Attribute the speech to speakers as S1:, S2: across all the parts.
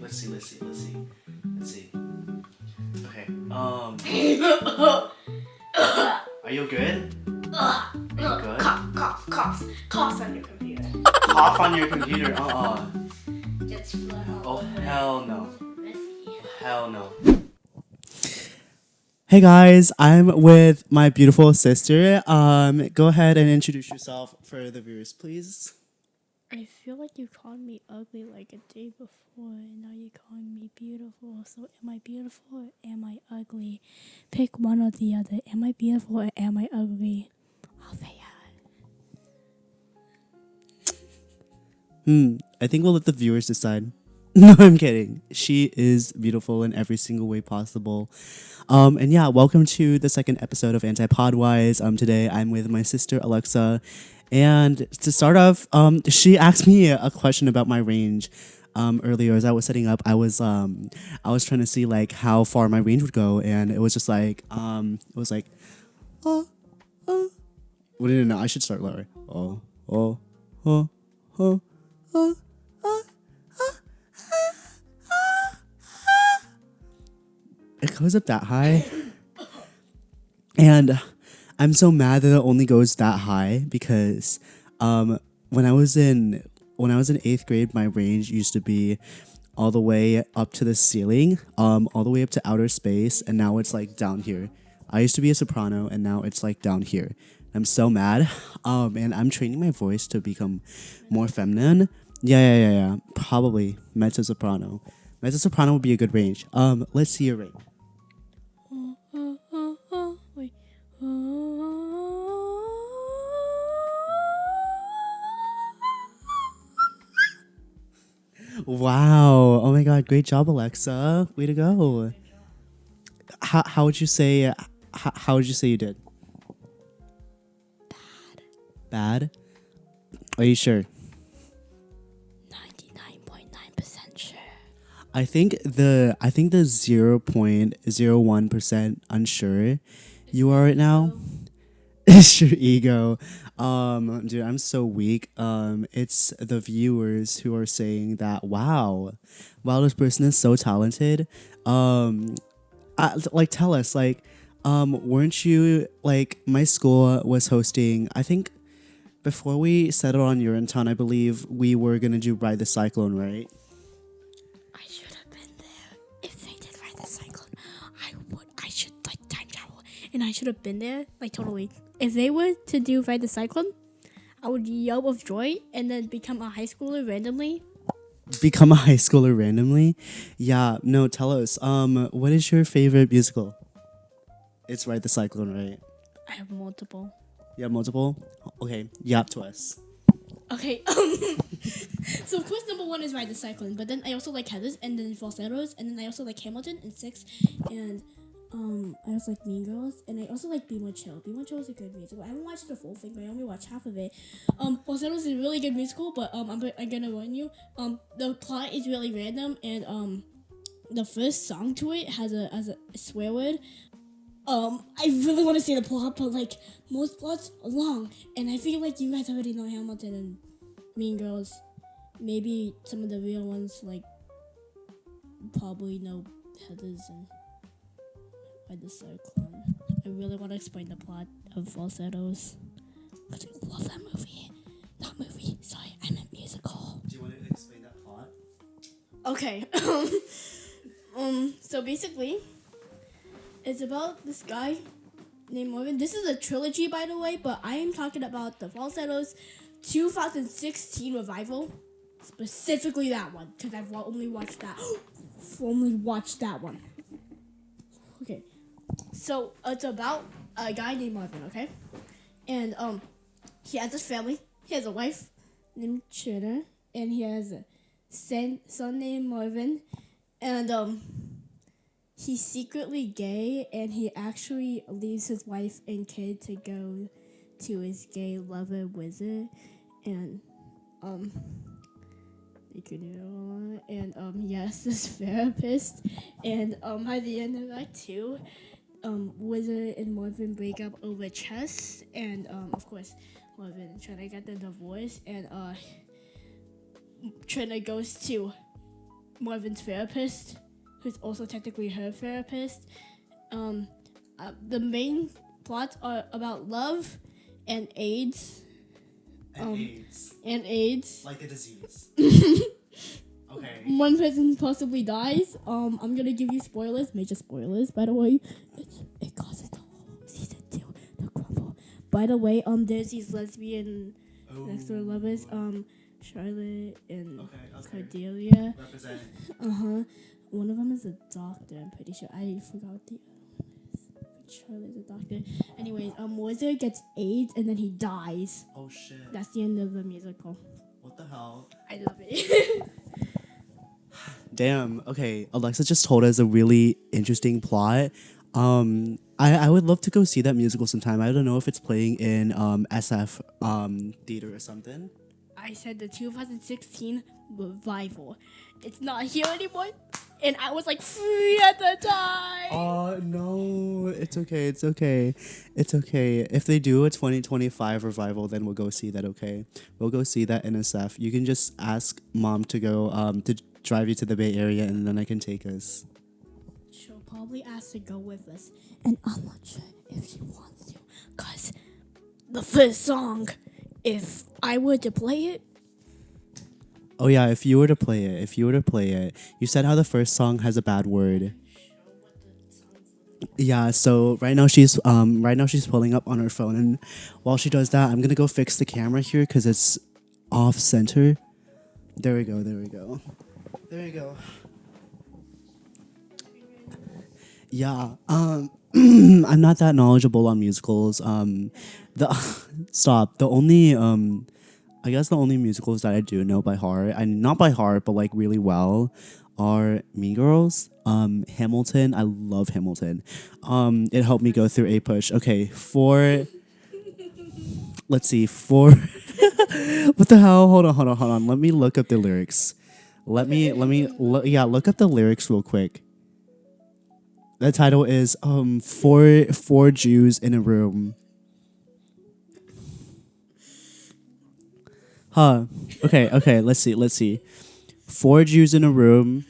S1: Let's see. Okay. Are you good? Are you good?
S2: Cough on your computer.
S1: Cough on your computer.
S2: Just flood
S1: Oh
S2: all over.
S1: hell no.
S2: Messy.
S1: Hell no.
S3: Hey guys, I'm with my beautiful sister. Go ahead and introduce yourself for the viewers, please.
S4: I feel like you called me ugly like a day before, and now you're calling me beautiful. So am I beautiful or am I ugly? Pick one or the other. Am I beautiful or am I ugly? Althea.
S3: I think we'll let the viewers decide. No, I'm kidding. She is beautiful in every single way possible. And yeah, welcome to the second episode of Anti-Podwise. Today I'm with my sister Alexa. And to start off, she asked me a question about my range. Earlier as I was setting up, I was trying to see like how far my range would go, and it was just like oh. Well, no, I should start lower. Oh. It goes up that high. And I'm so mad that it only goes that high because when I was in 8th grade, my range used to be all the way up to the ceiling, all the way up to outer space, and now it's like down here. I used to be a soprano and now it's like down here. I'm so mad. And I'm training my voice to become more feminine. Yeah. Probably mezzo soprano. Mezzo soprano would be a good range. Let's see your range.
S4: Wait.
S3: Wow. Oh my god, great job, Alexa. Way to go. How would you say how would you say you did? Bad. Are you sure?
S4: 99.9% sure.
S3: I think the 0.01% unsure you are right now. It's your ego. Dude, I'm so weak. It's the viewers who are saying that wow, this person is so talented. Tell us, weren't you like my school was hosting? I think before we settled on Urinetown, I believe we were gonna do Ride the Cyclone, right?
S4: I should have been there. If they did ride the cyclone, I should like time travel. And I should have been there, like totally. If they were to do ride the cyclone, I would yell with joy and then become a high schooler randomly.
S3: Become a high schooler randomly? Yeah, no, tell us. What is your favorite musical? It's Ride the Cyclone, right?
S4: I have multiple.
S3: You have multiple? Okay, yap to us.
S4: Okay, so of course number one is Ride the Cyclone, but then I also like Heathers, and then Falsettos, and then I also like Hamilton and Six, and I also like Mean Girls, and I also like Be More Chill. Be More Chill is a good musical. I haven't watched the full thing, but I only watched half of it. Falsettos is a really good musical, but I'm gonna warn you. The plot is really random, and the first song to it has a swear word. I really want to see the plot, but like most plots are long, and I feel like you guys already know Hamilton and Mean Girls. Maybe some of the real ones like probably know Heathers and Ride the Cyclone. I really want to explain the plot of Falsettos because I love that movie. Not movie, sorry, I meant musical.
S3: Do you want to explain that plot?
S4: Okay. So basically, it's about this guy named Morgan. This is a trilogy, by the way, but I am talking about the Falsettos 2016 revival. Specifically that one, because I've only watched that. One. Okay. So, it's about a guy named Marvin, okay? And, he has his family. He has a wife named Trina, and he has a son named Marvin. And, he's secretly gay, and he actually leaves his wife and kid to go to his gay lover wizard, and they could do it, and he has this therapist, and by the end of Act 2, Wizard and Marvin break up over chess, and of course Marvin trying to get the divorce, and Trina goes to Marvin's therapist, who's also technically her therapist. The main plots are about love and AIDS.
S3: AIDS.
S4: And AIDS.
S3: Like the disease. Okay.
S4: One person possibly dies. I'm gonna give you spoilers, major spoilers, by the way. It causes the whole season 2 to crumble. By the way, there's these lesbian next door lovers, Charlotte and Cordelia.
S3: Represent.
S4: One of them is a doctor, I'm pretty sure. I forgot what the other one is. But Charlotte's a doctor. Anyways, Wizard gets AIDS and then he dies.
S3: Oh shit.
S4: That's the end of the musical.
S3: What the hell?
S4: I love it.
S3: Damn. Okay. Alexa just told us a really interesting plot. I would love to go see that musical sometime. I don't know if it's playing in SF theater or something.
S4: I said the 2016 revival. It's not here anymore. And I was like free at the time.
S3: Oh no. It's okay. It's okay. It's okay. If they do a 2025 revival, then we'll go see that, okay? We'll go see that in SF. You can just ask mom to go to drive you to the Bay Area and then I can take us.
S4: She'll probably ask to go with us. And I'm not sure if she wants to. Because the first song, if I were to play it.
S3: Oh yeah, if you were to play it. You said how the first song has a bad word. Yeah, so right now she's pulling up on her phone, and while she does that, I'm gonna go fix the camera here because it's off center. There we go. Yeah, I'm not that knowledgeable on musicals. The only I guess the only musicals that I do know by heart, and not by heart, but like really well, are Mean Girls, Hamilton. I love Hamilton. It helped me go through a push. Okay, let's see, what the hell? Hold on. Let me look up the lyrics. Look up the lyrics real quick. The title is four Jews in a room. Huh. Okay, let's see. Four Jews in a room,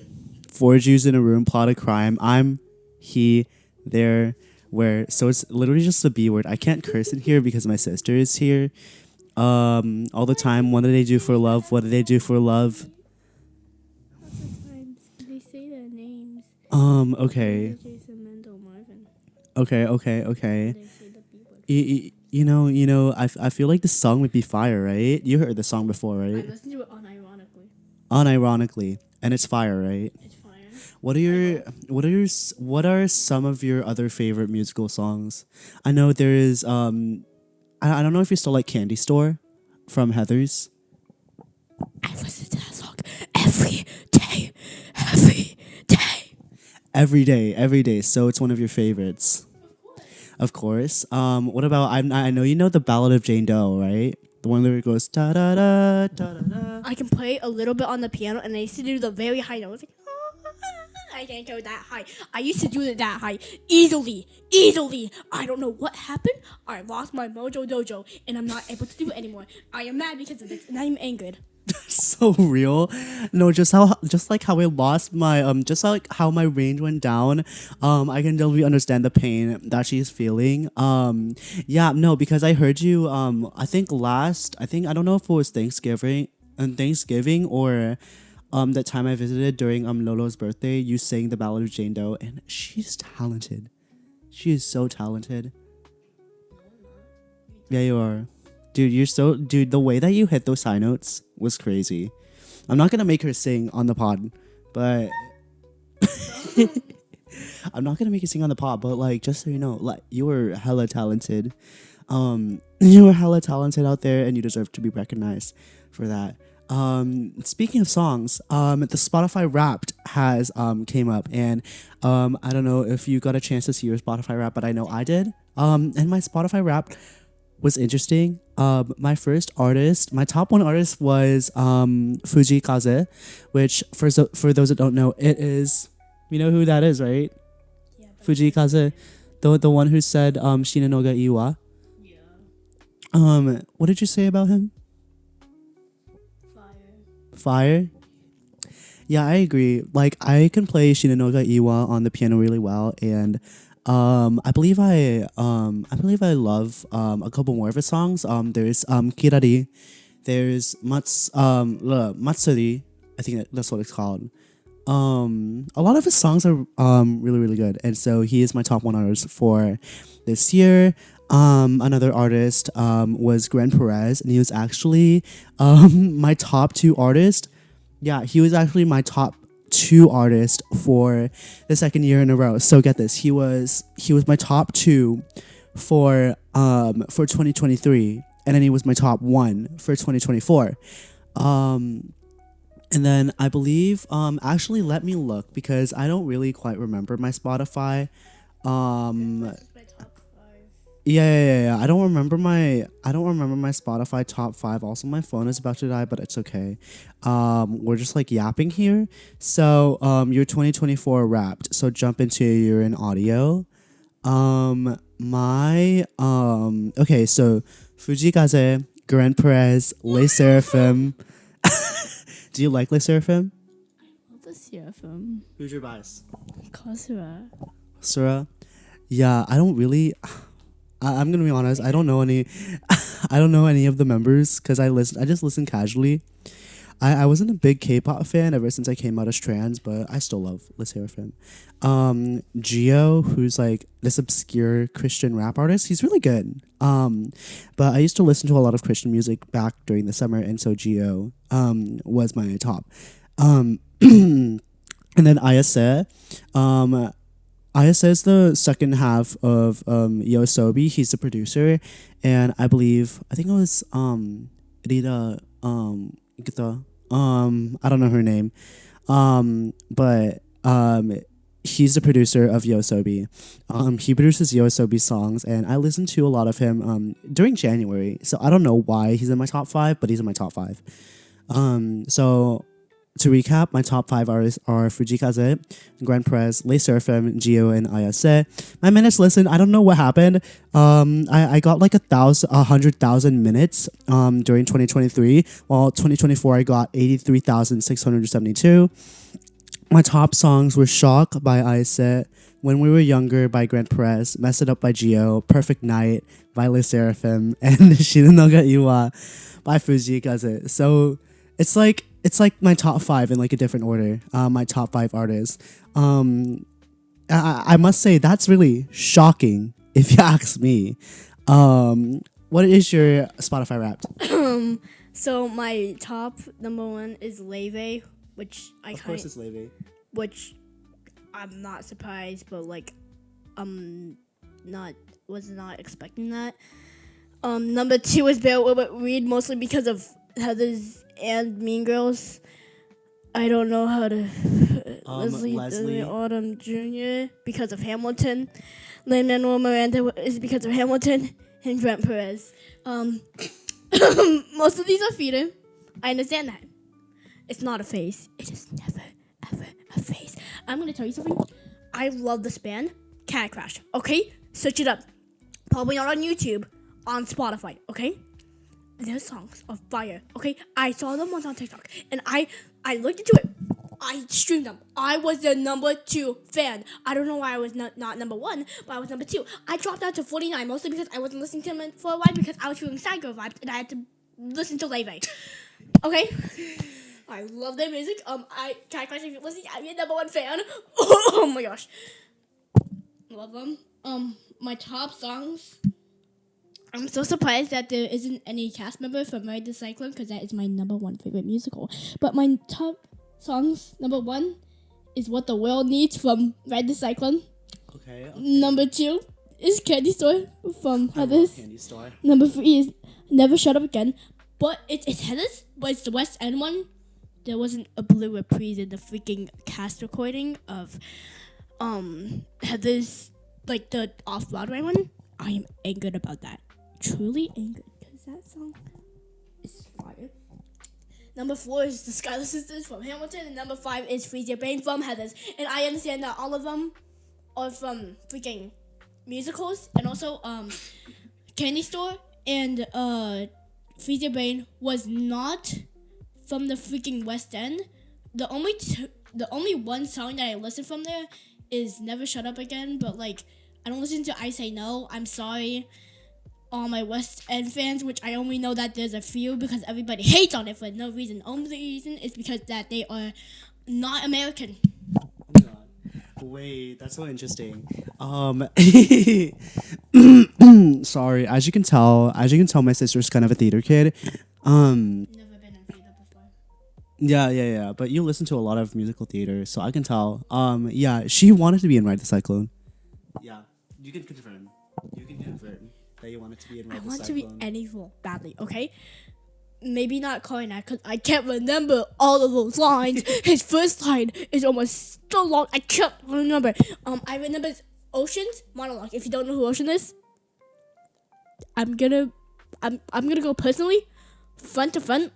S3: plot a crime. I'm, he, there, where. So it's literally just the B word. I can't curse in here because my sister is here. All the time. What do they do for love?
S4: Lots of times they say their names.
S3: Okay.
S4: Jason, Mendel, Marvin.
S3: Okay.
S4: They say the B word.
S3: You know, I feel like the song would be fire, right? You heard the song before,
S4: I
S3: right?
S4: listened to it unironically.
S3: Unironically, and it's fire, right?
S4: It's fire.
S3: What are some of your other favorite musical songs? I know there is I don't know if you still like Candy Store from Heathers.
S4: I listen to that song every day.
S3: Every day. So it's one of your favorites. Of course. What about I know you know the Ballad of Jane Doe, right? The one where it goes da da da da da da.
S4: I can play a little bit on the piano, and I used to do the very high notes. Like, I can't go that high. I used to do it that high easily. I don't know what happened. I lost my mojo dojo, and I'm not able to do it anymore. I am mad because of this, and I'm angered.
S3: So real. No, just like how I lost my just like how my range went down. I can totally understand the pain that she's feeling. Yeah, no, because I heard you I think I don't know if it was Thanksgiving or that time I visited during Lolo's birthday, you sang the Ballad of Jane Doe, and she's talented. She is so talented. Yeah, you are. Dude, the way that you hit those high notes was crazy. I'm not gonna make her sing on the pod, but like, just so you know, like, you were hella talented. You were hella talented out there, and you deserve to be recognized for that. Speaking of songs, the Spotify Wrapped has came up, and I don't know if you got a chance to see your Spotify Wrapped, but I know I did. And my Spotify Wrapped was interesting. My top one artist was Fuji Kaze, which for those that don't know, it is, you know who that is, right?
S4: Yeah,
S3: Fuji Kaze, the one who said Shinanoga Iwa.
S4: Yeah.
S3: What did you say about him?
S4: Fire.
S3: Fire. Yeah, I agree. Like I can play Shinanoga Iwa on the piano really well, and I believe I love a couple more of his songs. There's Kirari, there's Matsuri. I think that's what it's called. A lot of his songs are really really good, and so he is my top one artist for this year. Another artist was Gran Perez, and he was actually my top two artist. Yeah, he was actually my top two artist for the second year in a row. So get this, he was my top two for 2023, and then he was my top one for 2024. And then I believe actually let me look because I don't really quite remember my Spotify.
S2: My top 5.
S3: Yeah. I don't remember my Spotify top 5. Also, my phone is about to die, but it's okay. We're just like yapping here. So, your 2024 wrapped. So jump into your in audio. Okay, so Fujikaze, Gran Perez, Les Seraphim. Do you like Les Seraphim?
S4: What's the Seraphim?
S3: Who's your bias?
S4: Kasura.
S3: Sura? Yeah, I don't really. I'm gonna be honest. I don't know any. I don't know any of the members because I just listen casually. I wasn't a big K-pop fan ever since I came out as trans, but I still love Les Seraphim. Gio, who's like this obscure Christian rap artist, he's really good. But I used to listen to a lot of Christian music back during the summer, and so Gio was my top. And then Ayase. Ayase is the second half of Yoasobi. He's the producer, and I think it was Rita Gita. I don't know her name. But he's the producer of Yoasobi. He produces Yoasobi songs, and I listened to a lot of him during January. So I don't know why he's in my top 5, but he's in my top 5. So to recap, my top 5 artists are Fujikaze, Gran Perez, Les Seraphim, Gio, and Ayase. My minutes listened, I don't know what happened. I got like 100,000 minutes during 2023, while 2024 I got 83,672. My top songs were Shock by Ayase, When We Were Younger by Gran Perez, Mess It Up by Gio, Perfect Night by Les Seraphim, and Shinanoga Iwa by Fujikaze. So it's like my top 5 in like a different order. My top 5 artists. I must say that's really shocking if you ask me. What is your Spotify Wrapped?
S4: So my top number 1 is Leve, which
S3: Of course, it's Levy.
S4: which I'm not surprised, but like was not expecting that. Number 2 is Bear Wilbert Reed, mostly because of Heather's and Mean Girls. I don't know how to Leslie Autumn Jr. because of Hamilton. Lin-Manuel Miranda is because of Hamilton, and Grant Perez. Most of these are feeder. I understand that. It's not a phase. It is never, ever a phase. I'm gonna tell you something. I love this band, Cat Crash. Okay? Search it up. Probably not on YouTube, on Spotify, okay? Their songs are fire, okay? I saw them once on TikTok, and I looked into it. I streamed them. I was the number 2 fan. I don't know why I was not number 1, but I was number 2. I dropped down to 49, mostly because I wasn't listening to them for a while because I was feeling sad girl vibes, and I had to listen to Leve. Okay? I love their music. Cat Crash, if you're listening, I'm your number 1 fan. Oh my gosh. Love them. My top songs. I'm so surprised that there isn't any cast member from Ride the Cyclone because that is my number 1 favorite musical. But my top songs, number 1 is What the World Needs from Ride the Cyclone.
S3: Okay.
S4: Number 2 is Candy Store from Heather's.
S3: Candy Store.
S4: Number 3 is Never Shut Up Again. But it's Heather's, but it's the West End one. There wasn't a blue reprise in the freaking cast recording of Heather's, like the off-Broadway one. I am angered about that. Truly angered because that song is fire. Number 4 is the Schuyler Sisters from Hamilton, and number 5 is Freeze Your Brain from Heather's. And I understand that all of them are from freaking musicals, and also Candy Store and Freeze Your Brain was not from the freaking West End, the only one song that I listen from there is Never Shut Up Again, but like I don't listen to I Say No. I'm sorry, all my West End fans, which I only know that there's a few because everybody hates on it for no reason. Only reason is because that they are not American.
S3: Wait, that's so interesting. Sorry, as you can tell, my sister's kind of a theater kid.
S4: Never been in theater before.
S3: Yeah. But you listen to a lot of musical theater, so I can tell. Yeah, she wanted to be in Ride the Cyclone. Yeah, you can confirm. That you wanted to be in Ride
S4: I
S3: the
S4: want to
S3: Cyclone.
S4: be any role badly, okay? Maybe not Coronet because I can't remember all of those lines. His first line is almost so long I can't remember. I remember Ocean's monologue. If you don't know who Ocean is, I'm gonna go personally, front to front,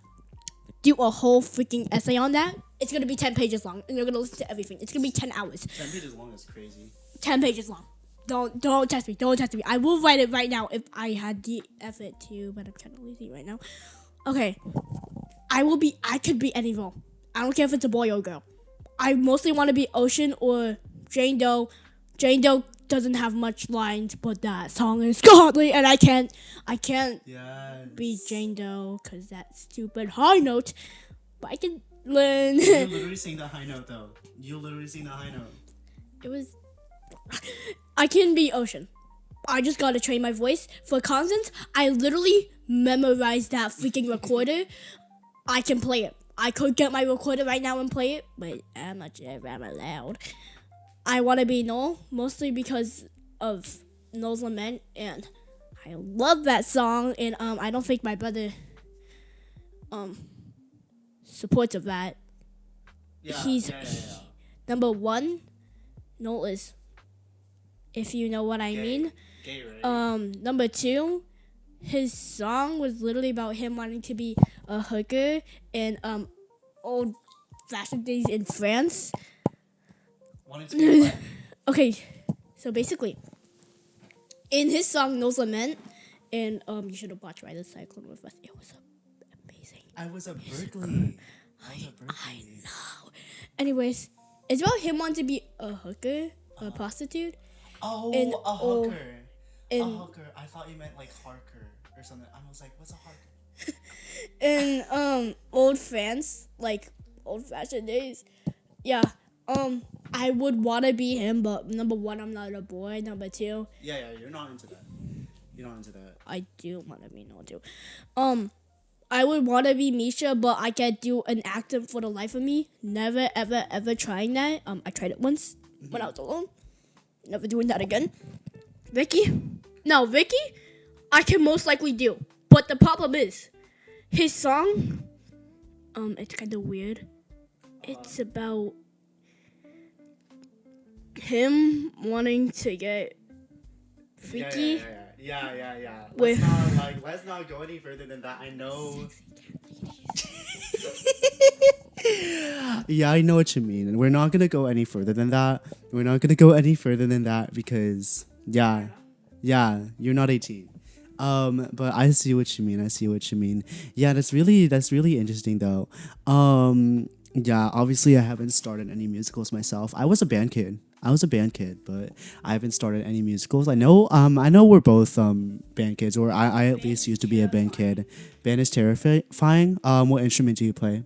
S4: do a whole freaking essay on that. It's gonna be 10 pages long, and you're gonna listen to everything. It's gonna be 10 hours.
S3: 10 pages long is crazy.
S4: 10 pages long. Don't test me. Don't test me. I will write it right now if I had the effort to, but I'm kind of lazy right now. Okay. I could be any role. I don't care if it's a boy or a girl. I mostly want to be Ocean or Jane Doe. Jane Doe doesn't have much lines, but that song is godly, and I can't be Jane Doe because that stupid high note. But I can learn.
S3: You literally sing the high note, though.
S4: It was. I can be Ocean. I just gotta train my voice. For consonants, I literally memorized that freaking recorder. I can play it. I could get my recorder right now and play it, but I'm not sure if I'm allowed. I want to be Noel, mostly because of Noel's Lament, and I love that song, and I don't think my brother supports of that. He's number one. Noel is, if you know what I mean.
S3: Gay, right?
S4: Number two, his song was literally about him wanting to be a hooker in old fashioned days in France.
S3: Wanted to be what?
S4: Okay, so basically, in his song "No's Lament," and you should have watched "Ride the Cyclone" with us. It was amazing.
S3: I was at Berkeley.
S4: I know. Anyways, it's about him wanting to be a hooker, a prostitute.
S3: Oh,
S4: And-
S3: a hooker.
S4: and-
S3: A hooker. I thought you meant like Harker or something. I was like, what's a Harker?
S4: In old France, like old fashioned days. Yeah. I would wanna be him, but number one, I'm not a boy. Number two,
S3: Yeah, you're not into that.
S4: I do wanna be no too. I would wanna be Misha, but I can't do an accent for the life of me. Never ever trying that. I tried it once when I was alone. Never doing that again. Vicky, I can most likely do. But the problem is, his song, it's kind of weird. It's about him wanting to get freaky.
S3: Yeah.
S4: With-
S3: Let's not go any further than that. I know. Yeah, I know what you mean. And we're not gonna go any further than that. Because you're not 18. But I see what you mean. Yeah, that's really interesting though. Yeah, obviously I haven't started any musicals myself. I was a band kid, but I haven't started any musicals. I know we're both band kids, or I at least used to be a band kid. Band is terrifying. What instrument do you play?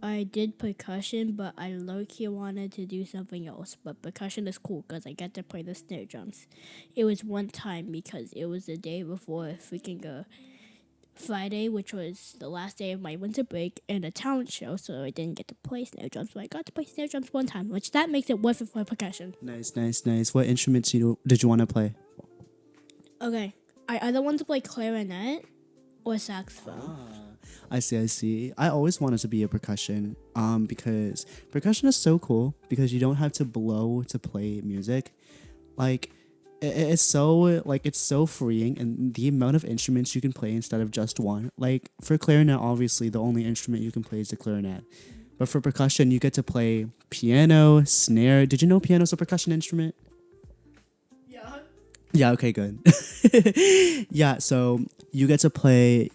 S4: I did percussion, but I low-key wanted to do something else. But percussion is cool because I get to play the snare drums. It was one time because it was the day before freaking Friday, which was the last day of my winter break, and a talent show, so I didn't get to play snare drums. But I got to play snare drums one time, which that makes it worth it for percussion.
S3: Nice. What instruments did you want to play?
S4: Okay, I either want to play clarinet or saxophone.
S3: I see. I always wanted to be a percussion, because percussion is so cool because you don't have to blow to play music. Like, it's so freeing, and the amount of instruments you can play instead of just one. Like, for clarinet, obviously, the only instrument you can play is the clarinet. But for percussion, you get to play piano, snare. Did you know piano's a percussion instrument?
S4: Yeah.
S3: Yeah, okay, good. Yeah, so you get to play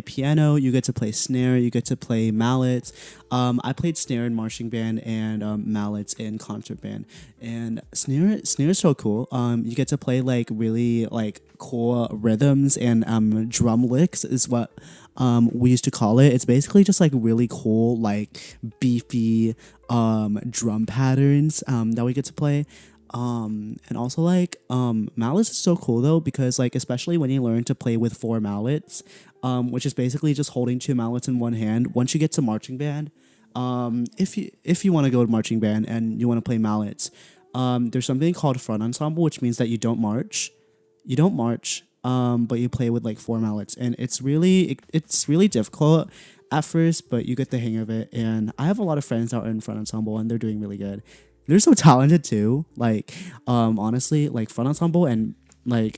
S3: piano, you get to play snare, you get to play mallets. I played snare in marching band and mallets in concert band. And snare is so cool. You get to play like really like cool rhythms and drum licks is what we used to call it. It's basically just like really cool like beefy drum patterns that we get to play. And also like mallets is so cool though, because like especially when you learn to play with 4 mallets, which is basically just holding 2 mallets in one hand. Once you get to marching band, if you want to go to marching band and you want to play mallets, there's something called front ensemble, which means that you don't march, but you play with like 4 mallets, and it's really difficult at first, but you get the hang of it. And I have a lot of friends out in front ensemble, and they're doing really good. They're so talented too. Like, honestly, like front ensemble and drumline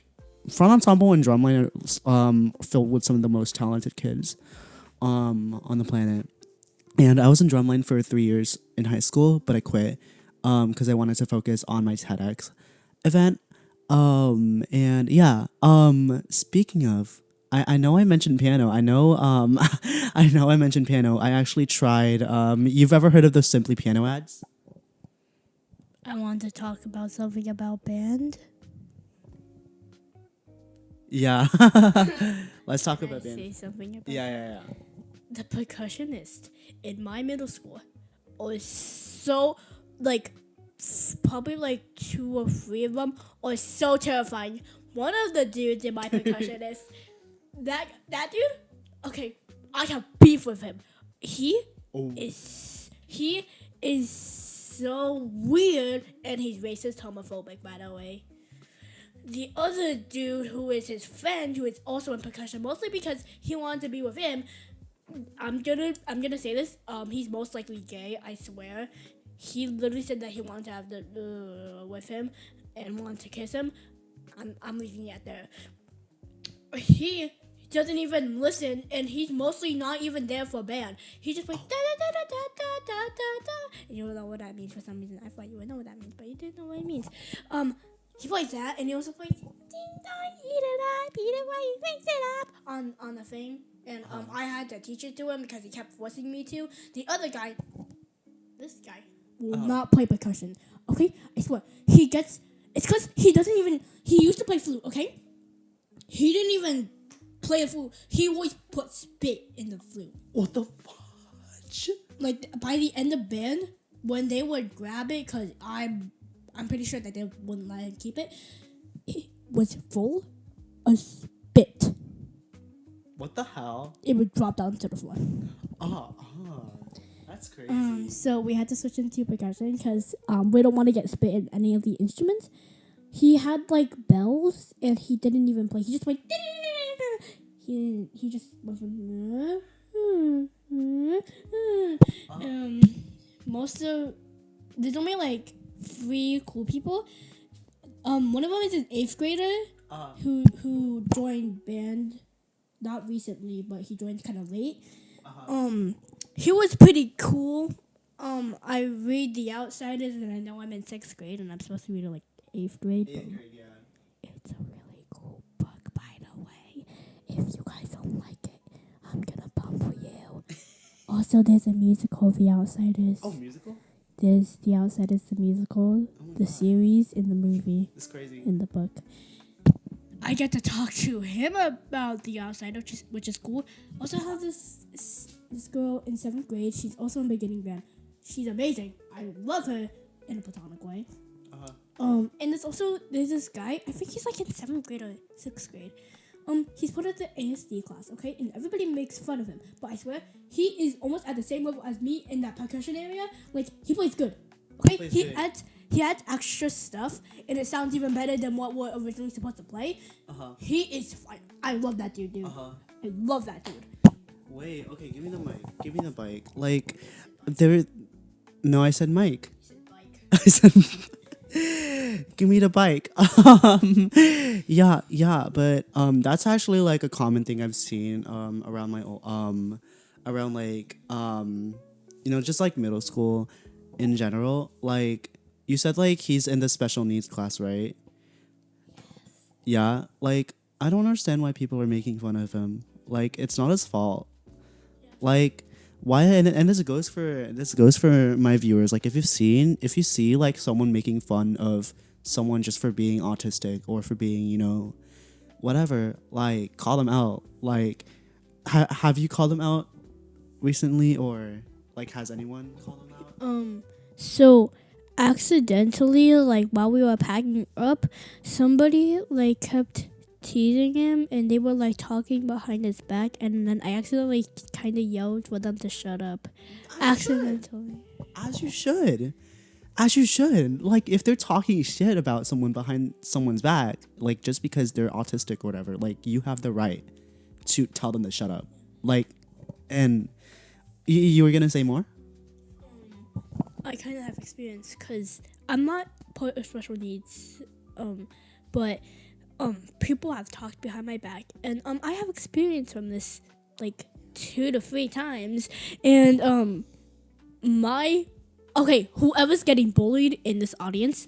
S3: are filled with some of the most talented kids on the planet. And I was in drumline for 3 years in high school, but I quit because I wanted to focus on my TEDx event. And yeah. Speaking of, I know I mentioned piano. I know I know I mentioned piano. I actually tried. You've ever heard of the Simply Piano ads?
S4: I want to talk about something about band.
S3: Yeah. Let's talk
S4: Can
S3: about
S4: I
S3: band.
S4: say something about
S3: Yeah.
S4: the percussionist in my middle school was so like probably like 2 or 3 of them are so terrifying. One of the dudes in my percussionist, that dude, okay, I have beef with him. He is so weird, and he's racist, homophobic, by the way. The other dude, who is his friend, who is also in percussion, mostly because he wanted to be with him. I'm gonna say this. He's most likely gay. I swear. He literally said that he wanted to have the with him and wanted to kiss him. I'm leaving it there. He doesn't even listen, and he's mostly not even there for band. He just plays da da da da da da da da da. And you don't know what that means for some reason. I thought you would know what that means, but you didn't know what it means. He plays that, and he also plays ding dong, eat it while you mix it up on the thing. And I had to teach it to him because he kept forcing me to. The other guy, this guy, will not play percussion. Okay, I swear. It's because he doesn't even. He used to play flute. Okay, he didn't even play a flute. He always put spit in the flute.
S3: What the fudge?
S4: Like by the end of band, when they would grab it, because I'm pretty sure that they wouldn't let him keep it. It was full of spit.
S3: What the hell?
S4: It would drop down to the floor.
S3: That's crazy.
S4: So we had to switch into percussion because we don't want to get spit in any of the instruments. He had like bells, and he didn't even play. He just went. He just went from. There's only like 3 cool people. One of them is an 8th grader who joined band, not recently, but he joined kind of late. He was pretty cool. I read The Outsiders, and I know I'm in 6th grade, and I'm supposed to read it like 8th grade.
S3: Yeah.
S4: It's a really cool book, by the way. If you guys don't like it, I'm gonna bump you. Also, there's a musical, The Outsiders.
S3: Oh, musical?
S4: There's The Outsiders, the musical, the series, in the movie,
S3: It's crazy.
S4: in the book. I get to talk to him about The Outsider, which is cool. Also have this girl in 7th grade. She's also in beginning band. She's amazing. I love her in a platonic way. And there's this guy. I think he's like in 7th grade or 6th grade. He's part of the ASD class, okay? And everybody makes fun of him. But I swear, he is almost at the same level as me in that percussion area. Like, he plays good, okay? He adds extra stuff, and it sounds even better than what we're originally supposed to play. He is fine. I love that dude. I love that dude.
S3: Wait, okay, give me the mic. Give me the bike. Like, there... No, I said mic.
S4: You said bike.
S3: I said... Give me the bike. Yeah, but that's actually like a common thing I've seen around my around like just like middle school in general. Like you said, like he's in the special needs class, right? Yeah, like I don't understand why people are making fun of him. Like it's not his fault. Like why and this goes for my viewers. Like if you see like someone making fun of someone just for being autistic or for being, whatever, like call them out. Like have you called them out recently, or like has anyone called them out?
S4: So accidentally, like while we were packing up, somebody like kept teasing him and they were like talking behind his back, and then I accidentally kind of yelled for them to shut up. Accidentally.
S3: As you should. As you should. Like if they're talking shit about someone behind someone's back, like just because they're autistic or whatever, like you have the right to tell them to shut up. Like, and you were gonna say more?
S4: I kind of have experience because I'm not part of special needs, but people have talked behind my back, and I have experience from this like 2 to 3 times, and whoever's getting bullied in this audience,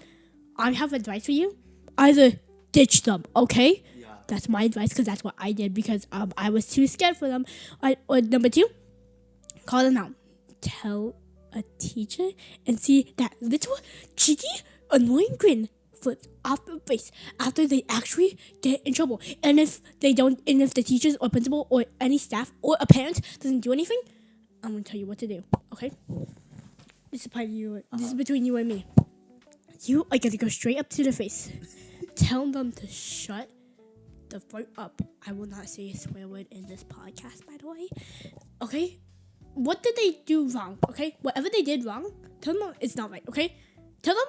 S4: I have advice for you. Either ditch them, okay? Yeah. That's my advice because that's what I did because I was too scared for them. Or number 2, call them out. Tell a teacher and see that little cheeky, annoying grin flip off their face after they actually get in trouble. And if they don't, and if the teachers or principal or any staff or a parent doesn't do anything, I'm gonna tell you what to do. Okay? This is between you and me. You are gonna go straight up to the face. Tell them to shut the fuck up. I will not say a swear word in this podcast, by the way. Okay? What did they do wrong? Okay? Whatever they did wrong, tell them it's not right. Okay? Tell them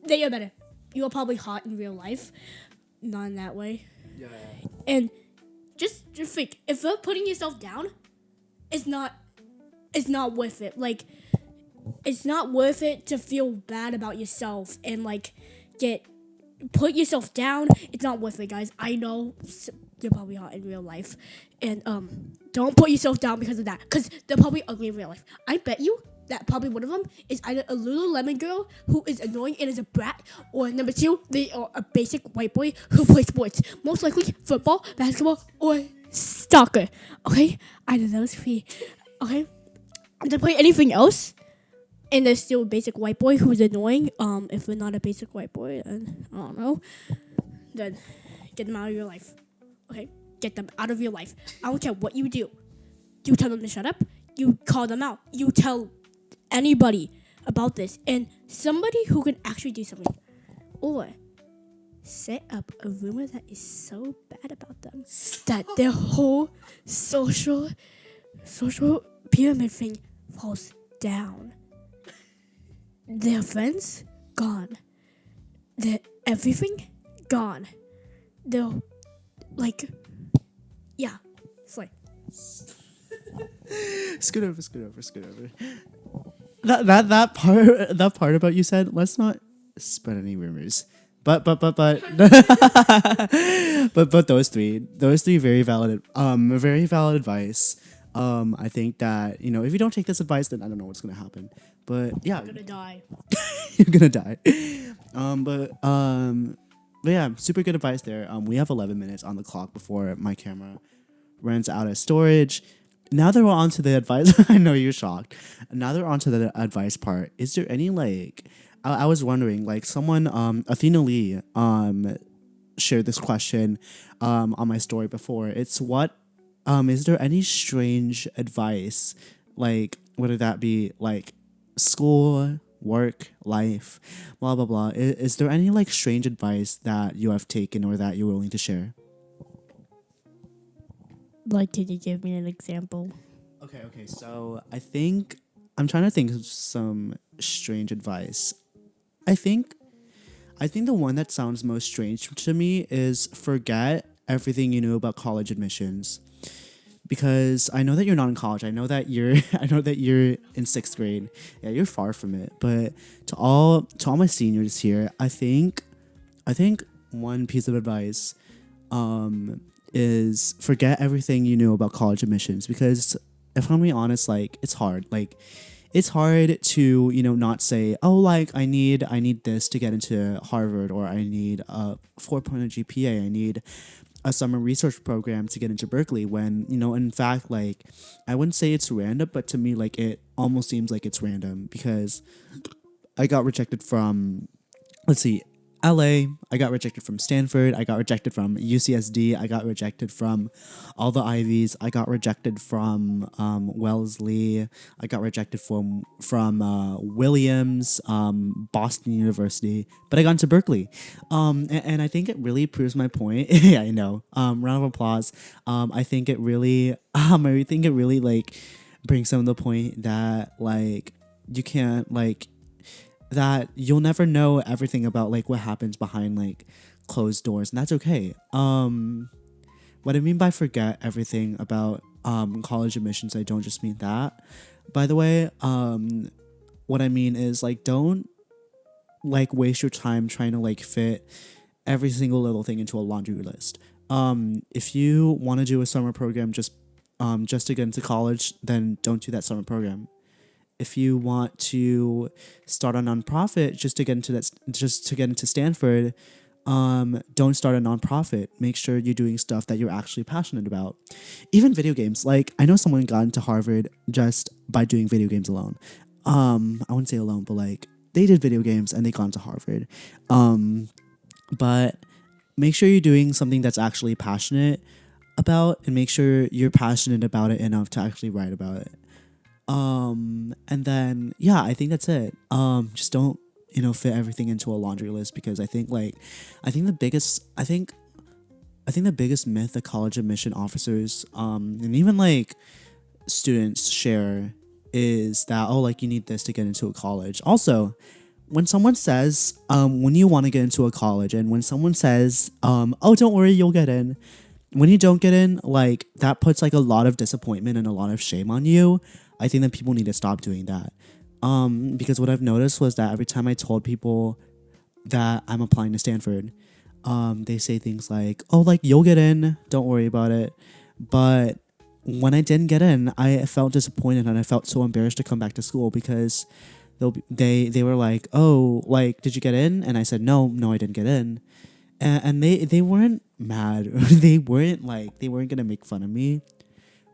S4: they are better. You are probably hot in real life, not in that way. Yeah. And just think, if you're putting yourself down, it's not worth it. Like, it's not worth it to feel bad about yourself and like put yourself down. It's not worth it, guys. I know you're probably hot in real life, and don't put yourself down because of that, because they're probably ugly in real life. I bet you that probably one of them is either a Lululemon girl who is annoying and is a brat, or number 2, they are a basic white boy who plays sports, most likely football, basketball, or soccer. Okay, either those 3. Okay, if they play anything else, and there's still a basic white boy who's annoying. If they're not a basic white boy, then I don't know. Then get them out of your life. Okay? Get them out of your life. I don't care what you do. You tell them to shut up. You call them out. You tell anybody about this. And somebody who can actually do something. Or set up a rumor that is so bad about them that their whole social pyramid thing falls down. Their friends, gone. Their everything, gone. They're like, yeah, it's like.
S3: Scoot over. That part about you said, let's not spread any rumors. But those three very valid advice. I think that, if you don't take this advice, then I don't know what's gonna happen. But yeah,
S4: You're gonna die.
S3: you're gonna die. But yeah, super good advice there. We have 11 minutes on the clock before my camera runs out of storage. Now that we're on to the advice, I know you're shocked. Now that we're on to the advice part, is there any I was wondering, someone, Athena Lee, shared this question, on my story before. It's is there any strange advice, whether that be school, work, life, blah blah blah? Is there any strange advice that you have taken or that you're willing to share?
S4: Can you give me an example?
S3: Okay. So I'm trying to think of some strange advice. I think the one that sounds most strange to me is forget everything you knew about college admissions. Because I know that you're not in college. I know that you're in 6th grade. Yeah, you're far from it. But to all my seniors here, I think one piece of advice is forget everything you knew about college admissions, because if I'm being honest, it's hard. it's hard to, not say, oh, like I need this to get into Harvard, or I need a 4.0 GPA, I need a summer research program to get into Berkeley, when, in fact, like, I wouldn't say it's random, but to me, like, it almost seems like it's random, because I got rejected from, let's see, LA, I got rejected from Stanford, I got rejected from UCSD, I got rejected from all the Ivies, I got rejected from Wellesley, I got rejected from Williams, Boston University, but I got into Berkeley. And I think it really proves my point. Yeah, I know. Round of applause. I think it really like brings home the point that, like, you can't, like, that you'll never know everything about, like, what happens behind, like, closed doors, and that's okay. What I mean by forget everything about college admissions, I don't just mean that, by the way. What I mean is, like, don't, like, waste your time trying to, like, fit every single little thing into a laundry list. If you want to do a summer program just to get into college, then don't do that summer program. If you want to start a nonprofit just to get into Stanford, don't start a nonprofit. Make sure you're doing stuff that you're actually passionate about. Even video games. Like, I know someone got into Harvard just by doing video games alone. I wouldn't say alone, but, like, they did video games and they got into Harvard. But make sure you're doing something that's actually passionate about, and make sure you're passionate about it enough to actually write about it. And then, yeah, I think that's it. Just don't, fit everything into a laundry list, because I think the biggest myth that college admission officers, and even, like, students share is that, oh, like, you need this to get into a college. Also, when someone says, when you want to get into a college, and when someone says, oh, don't worry, you'll get in, when you don't get in, like, that puts, like, a lot of disappointment and a lot of shame on you. I think that people need to stop doing that. Because what I've noticed was that every time I told people that I'm applying to Stanford, they say things like, oh, like, you'll get in, don't worry about it. But when I didn't get in, I felt disappointed, and I felt so embarrassed to come back to school, because they were like, oh, like, did you get in? And I said, no, I didn't get in. And they weren't mad. They weren't gonna make fun of me.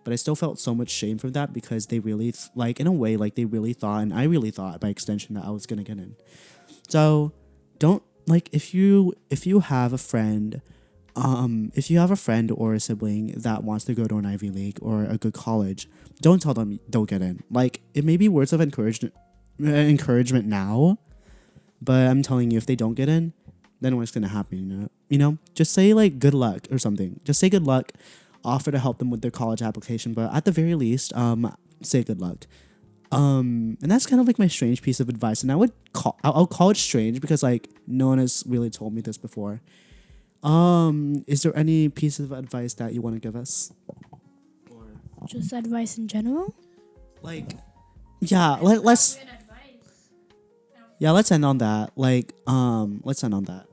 S3: But I still felt so much shame from that, because they really, in a way, like, they really thought, and I really thought by extension, that I was gonna get in. So don't, like, if you have a friend, or a sibling that wants to go to an Ivy League or a good college, don't tell them don't get in. Like, it may be words of encouragement now, but I'm telling you, if they don't get in, then what's gonna happen? Just say, like, good luck or something. Just say good luck. Offer to help them with their college application, but at the very least, say good luck. And that's kind of like my strange piece of advice, and I'll call it strange because, like, no one has really told me this before. Is there any piece of advice that you want to give us? Or
S4: Just advice in general?
S3: like, yeah, let's end on that. Like, let's end on that.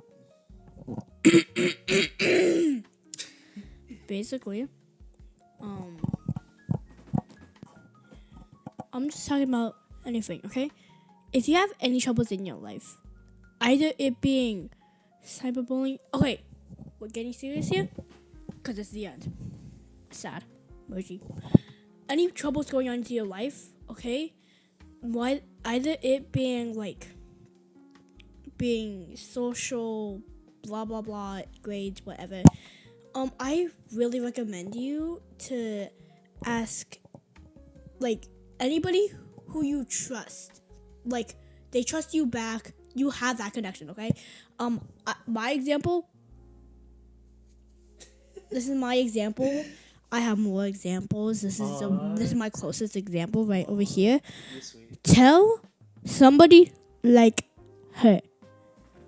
S4: Basically, I'm just talking about anything, okay? If you have any troubles in your life, either it being cyberbullying. Okay, we're getting serious here, because it's the end. Sad emoji. Any troubles going on into your life, okay? Why? Either it being, like, being social, blah blah blah, grades, whatever. I really recommend you to ask, like, anybody who you trust. Like, they trust you back. You have that connection, okay? My example. This is my example. I have more examples. This is my closest example right over here. Tell somebody like her.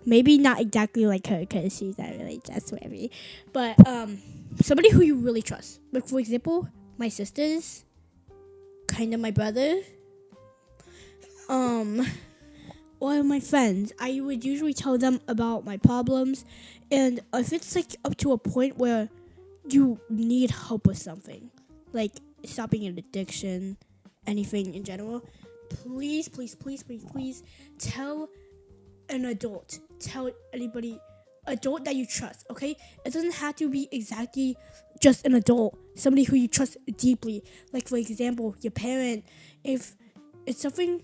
S4: Maybe not exactly like her, because she's not really trustworthy. But somebody who you really trust. Like, for example, my sisters, kind of my brother, or my friends. I would usually tell them about my problems. And if it's, like, up to a point where you need help with something, like stopping an addiction, anything in general, please, please, please, please, please tell an adult, tell anybody, adult that you trust, okay? It doesn't have to be exactly just an adult, somebody who you trust deeply. Like, for example, your parent. If it's something,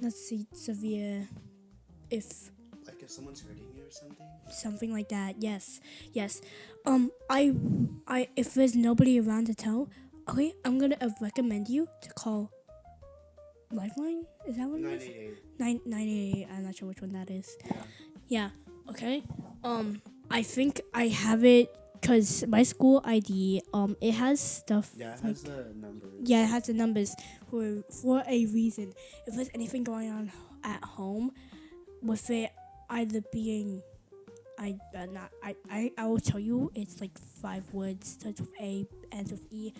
S4: let's see, severe, if
S3: Like if someone's hurting you or something.
S4: something like that, yes. I, if there's nobody around to tell, okay, I'm gonna recommend you to call Lifeline. Is that what it is?
S3: 988.
S4: 988. I'm not sure which one that is. Yeah. Okay. I think I have it because my school ID. It has stuff.
S3: Yeah, it
S4: like,
S3: has the numbers.
S4: yeah, it has the numbers for a reason. If there's anything going on at home, with it either being, I will tell you. It's like 5 words. Starts with A, ends with E.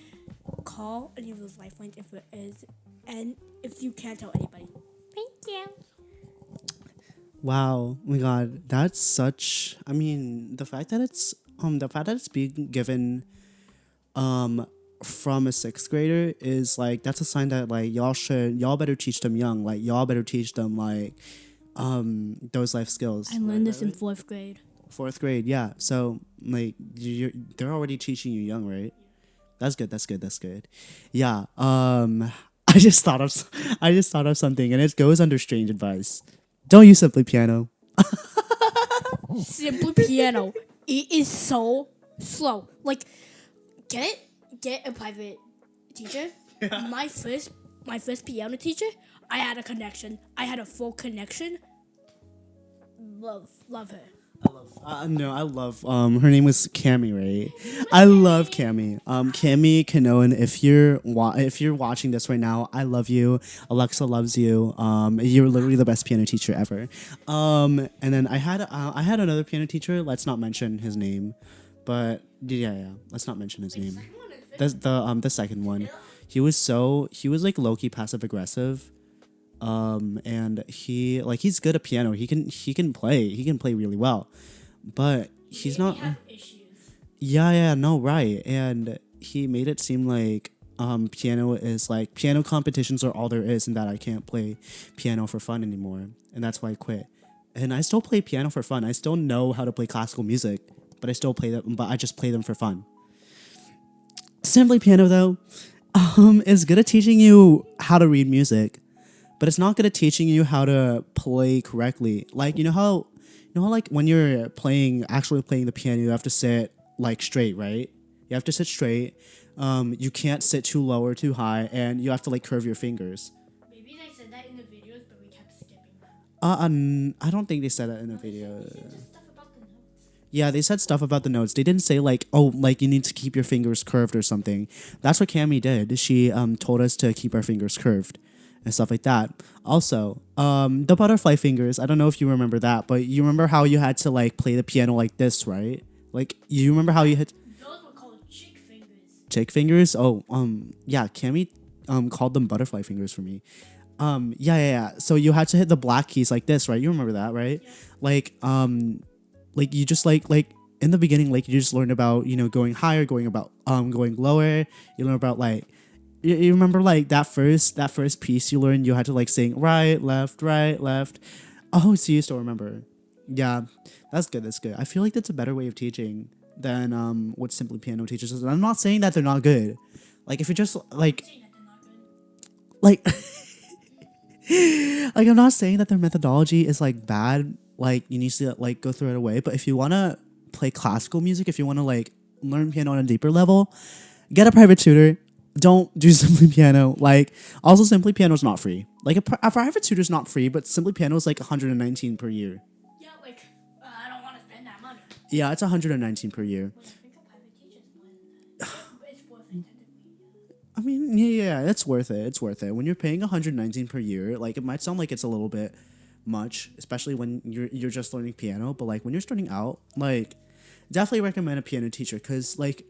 S4: Call any of those lifelines if it is, and if you can't tell anybody. Thank you.
S3: Wow, oh my god, that's such. I mean, the fact that it's being given from a 6th grader is like, that's a sign that like y'all better teach them young. Like y'all better teach them like those life skills.
S4: I learned this in 4th grade.
S3: 4th grade, yeah. So like they're already teaching you young, right? That's good. Yeah. I just thought of something, and it goes under strange advice. Don't use Simply Piano.
S4: Simply Piano. It is so slow. Like, get a private teacher. Yeah. My first piano teacher, I had a connection. I had a full connection. Love her.
S3: I love her name was Cammy, right? I love Cammy. Cammy Canoan, if you're watching this right now, I love you. Alexa loves you. You're literally the best piano teacher ever. And then I had another piano teacher. Let's not mention his name, but yeah. Let's not mention his name. That's the second one. He was like low-key passive aggressive. And he's good at piano. He can play really well, but he's not.
S4: Have issues.
S3: Yeah, no, right. And he made it seem like piano competitions are all there is, and that I can't play piano for fun anymore, and that's why I quit. And I still play piano for fun. I still know how to play classical music, but I just play them for fun. Simply Piano though, is good at teaching you how to read music, but it's not good at teaching you how to play correctly. Like, you know how like when you're actually playing the piano, you have to sit like straight, right? You have to sit straight. You can't sit too low or too high, and you have to like curve your fingers.
S4: Maybe they said that in the videos, but we kept skipping that.
S3: I don't think they said that in the video. Yeah, they said stuff about the notes. They didn't say like, oh, like you need to keep your fingers curved or something. That's what Cammy did. She told us to keep our fingers curved and stuff like that. Also, the butterfly fingers. I don't know if you remember that, but you remember how you had to like play the piano like this, right? Like you remember how you had.
S4: Those were called chick fingers.
S3: Chick fingers? Oh, yeah. Cammy called them butterfly fingers for me. Yeah. So you had to hit the black keys like this, right? You remember that, right? Yeah. Like you just like in the beginning, like you just learned about, you know, going higher, going lower. You learn about like you remember like that first piece you learned, you had to like sing right, left. Oh, so you still remember. Yeah, that's good. I feel like that's a better way of teaching than what Simply Piano teaches us. And I'm not saying that they're not good. Like if you're just like I'm not saying that their methodology is like bad. Like you need to like go through it away. But if you want to play classical music, if you want to like learn piano on a deeper level, get a private tutor. Don't do Simply Piano. Like also Simply Piano is not free. Like a private tutor is not free, but Simply Piano is like $119 per year.
S4: Yeah, like I don't want to spend that money.
S3: Yeah, it's $119 per year.
S4: Well, I think a private teacher is more than that. It's worth it.
S3: I mean, yeah, it's worth it. It's worth it. When you're paying $119 per year, like it might sound like it's a little bit much, especially when you're just learning piano. But like when you're starting out, like definitely recommend a piano teacher because like,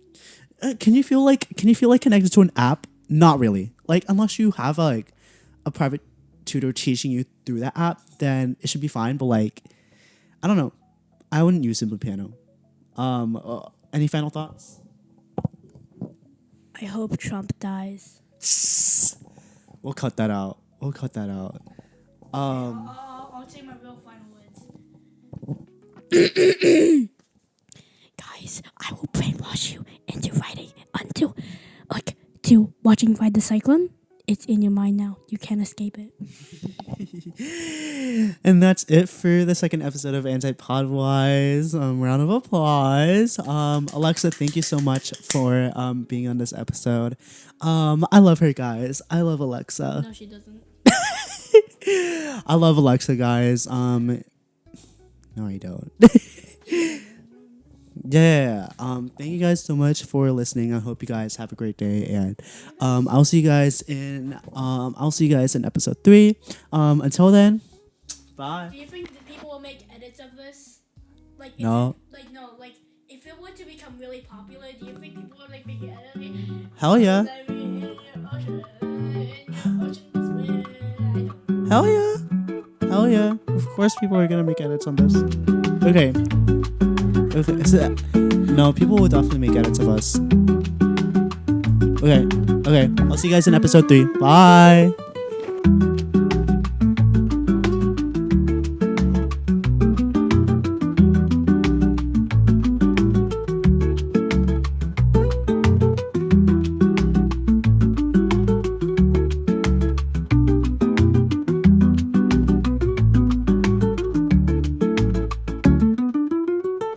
S3: can you feel like connected to an app? Not really. Like unless you have like a private tutor teaching you through that app, then it should be fine. But like, I don't know. I wouldn't use Simply Piano. Any final thoughts?
S4: I hope Trump dies.
S3: We'll cut that out. we'll cut that out.
S4: I'll say my real final words. Guys, I will brainwash you into writing to watching Ride the Cyclone. It's in your mind now. You can't escape it.
S3: And that's it for the second episode of Anti-Podwise. Round of applause. Alexa, thank you so much for being on this episode. I love her, guys. I love Alexa.
S4: No, she doesn't.
S3: I love Alexa, guys. No, I don't. Yeah. Thank you guys so much for listening. I hope you guys have a great day, and I'll see you guys in episode 3. Until then, bye.
S4: Do you think that people will make edits of this? Like
S3: No.
S4: If it were to become really popular, do you think people would like make it edit?
S3: Hell yeah. Hell yeah. Hell yeah. Of course people are gonna make edits on this. Okay. So, no, people will definitely make edits of us. Okay. I'll see you guys in episode 3. Bye.